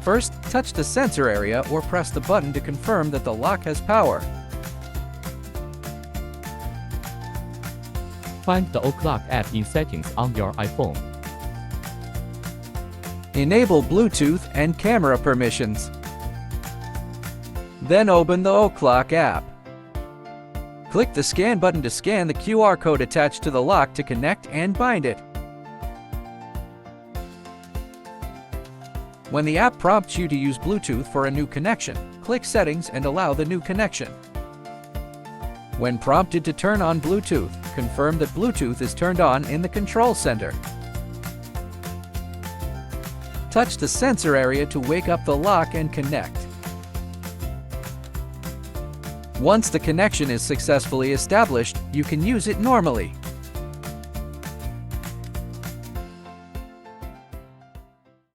First, touch the sensor area or press the button to confirm that the lock has power. Find the OKLOK app in Settings on your iPhone. Enable Bluetooth and camera permissions. Then open the OKLOK app. Click the Scan button to scan the QR code attached to the lock to connect and bind it. When the app prompts you to use Bluetooth for a new connection, click Settings and allow the new connection. When prompted to turn on Bluetooth, confirm that Bluetooth is turned on in the control center. Touch the sensor area to wake up the lock and connect. Once the connection is successfully established, you can use it normally.